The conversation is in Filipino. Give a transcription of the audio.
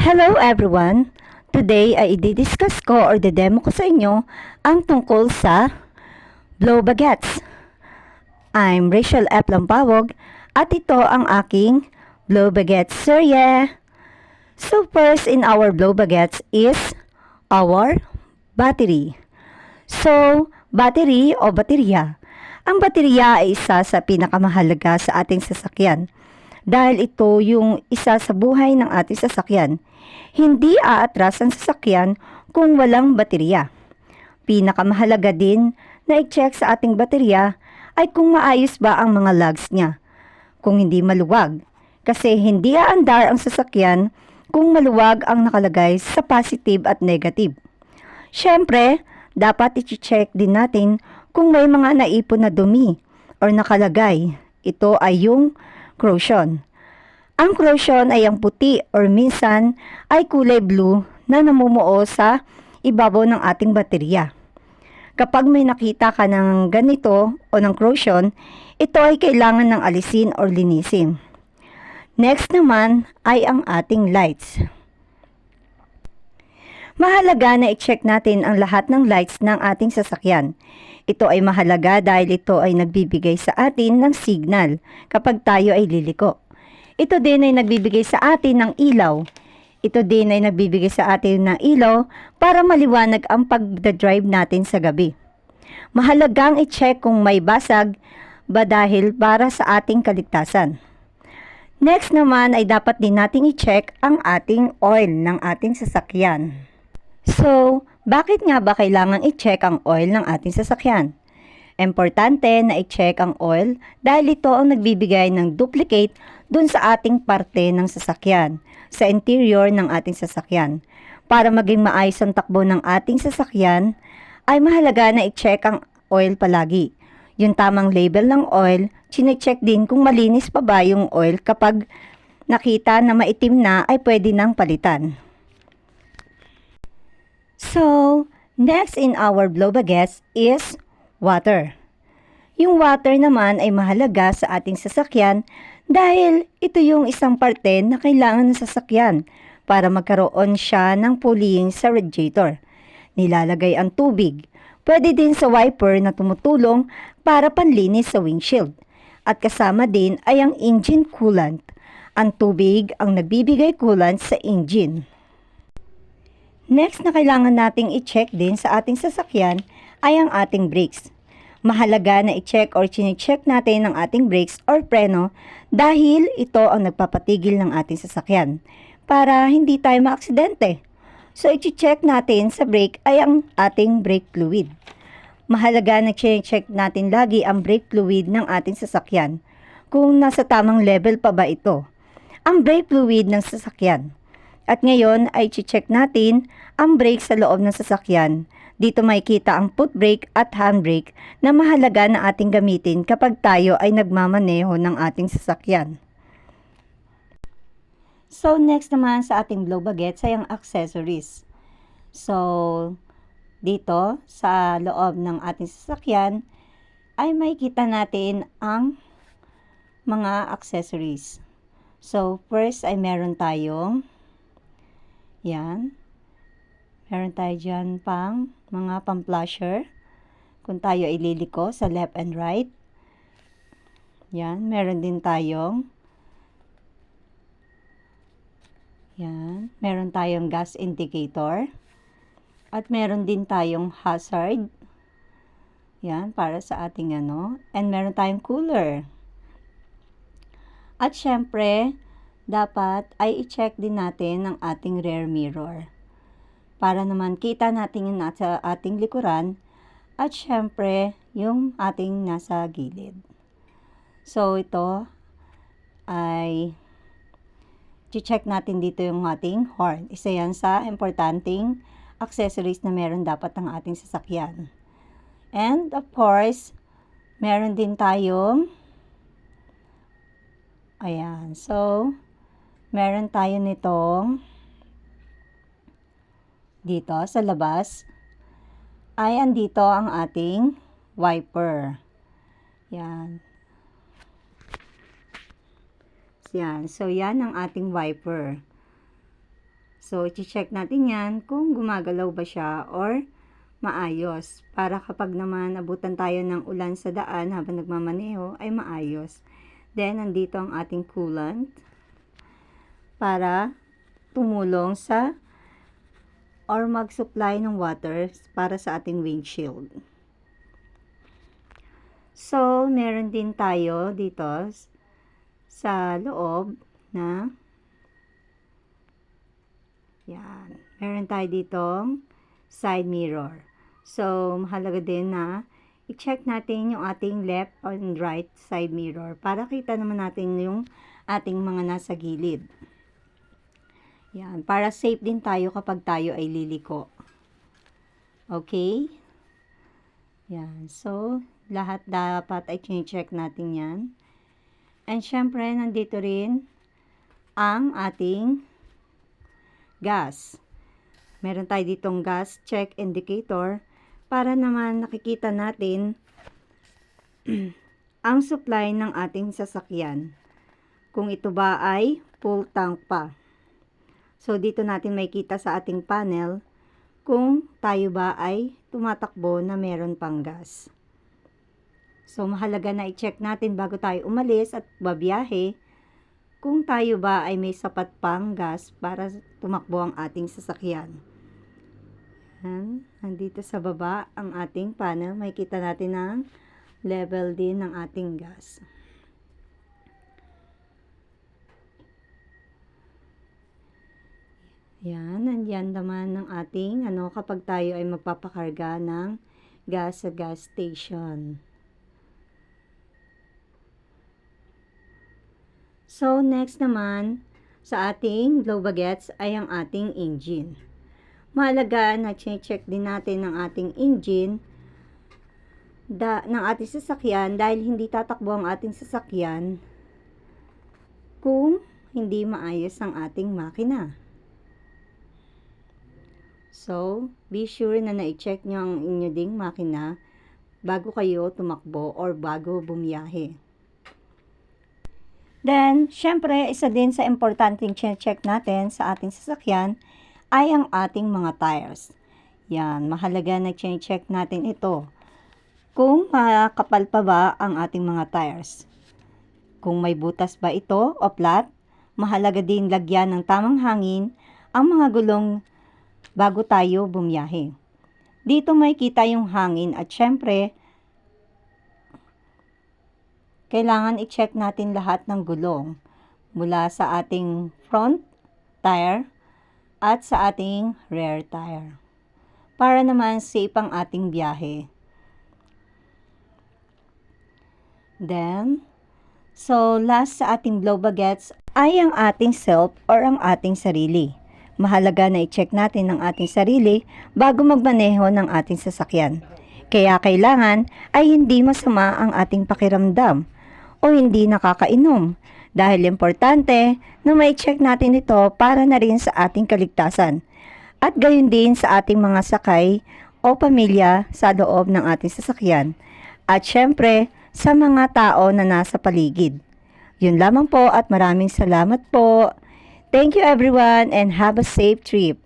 Hello everyone! Today ay i-discuss ko or demo ko sa inyo ang tungkol sa blow baguettes. I'm Rachel F. Lampawog at ito ang aking blow baguettes serye. So first in our blow baguettes is our battery. So, battery o baterya. Ang baterya ay isa sa pinakamahalaga sa ating sasakyan dahil ito yung isa sa buhay ng ating sasakyan. Hindi aatras ang sasakyan kung walang baterya. Pinakamahalaga din na i-check sa ating baterya ay kung maayos ba ang mga lugs niya. Kung hindi maluwag, kasi hindi aandar ang sasakyan kung maluwag ang nakalagay sa positive at negative. Siyempre, dapat i-check din natin kung may mga naipon na dumi or nakalagay. Ito ay yung corrosion. Ang corrosion ay ang puti or minsan ay kulay blue na namumuo sa ibabaw ng ating baterya. Kapag may nakita ka ng ganito o ng corrosion, ito ay kailangan ng alisin or linisin. Next naman ay ang ating lights. Mahalaga na i-check natin ang lahat ng lights ng ating sasakyan. Ito ay mahalaga dahil ito ay nagbibigay sa atin ng signal kapag tayo ay liliko. Ito din ay nagbibigay sa atin ng ilaw. Ito din ay nagbibigay sa atin ng ilaw para maliwanag ang pagdadrive natin sa gabi. Mahalagang i-check kung may basag ba dahil para sa ating kaligtasan. Next naman ay dapat din nating i-check ang ating oil ng ating sasakyan. So, bakit nga ba kailangang i-check ang oil ng ating sasakyan? Importante na i-check ang oil dahil ito ang nagbibigay ng duplicate dun sa ating parte ng sasakyan, sa interior ng ating sasakyan. Para maging maayos ang takbo ng ating sasakyan, ay mahalaga na i-check ang oil palagi. Yung tamang label ng oil, chine-check din kung malinis pa ba yung oil kapag nakita na maitim na ay pwede nang palitan. So, next in our blow baguettes is water. Yung water naman ay mahalaga sa ating sasakyan dahil ito yung isang parte na kailangan ng sasakyan para magkaroon siya ng puliying sa radiator. Nilalagay ang tubig. Pwede din sa wiper na tumutulong para panlinis sa windshield. At kasama din ay ang engine coolant. Ang tubig ang nagbibigay coolant sa engine. Next na kailangan nating i-check din sa ating sasakyan ay ang ating brakes. Mahalaga na i-check or chine-check natin ang ating brakes or preno dahil ito ang nagpapatigil ng ating sasakyan para hindi tayo maaksidente. So, i-check natin sa brake ay ang ating brake fluid. Mahalaga na check natin lagi ang brake fluid ng ating sasakyan kung nasa tamang level pa ba ito. Ang brake fluid ng sasakyan. At ngayon ay check natin ang brake sa loob ng sasakyan. Dito makikita ang foot brake at handbrake na mahalaga na ating gamitin kapag tayo ay nagmamaneho ng ating sasakyan. So next naman sa ating blow baguettes ay ang accessories. So dito sa loob ng ating sasakyan ay makikita natin ang mga accessories. So first ay meron tayong yan. Meron tayo dyan pang mga pang-flasher. Kung tayo ay liliko sa left and right. Yan. Meron din tayong yan. Meron tayong gas indicator. At meron din tayong hazard. Yan. Para sa ating ano. And meron tayong cooler. At syempre, dapat ay i-check din natin ang ating rear mirror. Para naman kita natin yung nasa ating likuran at syempre yung ating nasa gilid. So ito ay i-check natin dito yung ating horn. Isa yan sa importanteng accessories na meron dapat ang ating sasakyan. And of course, meron din tayong ayan. So meron tayo nitong dito sa labas ay andito ang ating wiper. Yan. Yan. So yan ang ating wiper. So, i-check natin yan kung gumagalaw ba siya or maayos. Para kapag naman abutan tayo ng ulan sa daan habang nagmamaneho, ay maayos. Then, nandito ang ating coolant para tumulong sa or mag-supply ng water para sa ating windshield. So, meron din tayo dito sa loob na yan. Meron tayo ditong side mirror. So, mahalaga din na i-check natin yung ating left and right side mirror para kita naman natin yung ating mga nasa gilid. Yan. Para safe din tayo kapag tayo ay liliko. Okay? Yan. So, lahat dapat ay check natin yan. And syempre, nandito rin ang ating gas. Meron tayo ditong gas check indicator para naman nakikita natin ang supply ng ating sasakyan. Kung ito ba ay full tank pa. So, dito natin makikita sa ating panel kung tayo ba ay tumatakbo na meron pang gas. So, mahalaga na i-check natin bago tayo umalis at babiyahe kung tayo ba ay may sapat pang gas para tumakbo ang ating sasakyan. Nandito sa baba ang ating panel. Makikita natin ang level din ng ating gas. Yan, nandiyan naman ng ating kapag tayo ay magpapakarga ng gas sa gas station. So, next naman sa ating glow baguettes ay ang ating engine. Mahalaga na check din natin ang ating engine ng ating sasakyan dahil hindi tatakbo ang ating sasakyan kung hindi maayos ang ating makina. So, be sure na na-check nyo ang inyo ding makina bago kayo tumakbo or bago bumiyahe. Then, syempre, isa din sa importanteng check natin sa ating sasakyan ay ang ating mga tires. Yan, mahalaga na check natin ito. Kung makapal pa ba ang ating mga tires. Kung may butas ba ito o flat, mahalaga din lagyan ng tamang hangin ang mga gulong bago tayo bumiyahe. Dito makikita yung hangin at syempre, kailangan i-check natin lahat ng gulong mula sa ating front tire at sa ating rear tire para naman safe ang ating biyahe. Then, so last sa ating glow baguettes ay ang ating self or ang ating sarili. Mahalaga na i-check natin ang ating sarili bago magmaneho ng ating sasakyan. Kaya kailangan ay hindi masama ang ating pakiramdam o hindi nakakainom dahil importante na may check natin ito para na rin sa ating kaligtasan at gayon din sa ating mga sakay o pamilya sa loob ng ating sasakyan at syempre sa mga tao na nasa paligid. Yun lamang po at maraming salamat po. Thank you everyone and have a safe trip.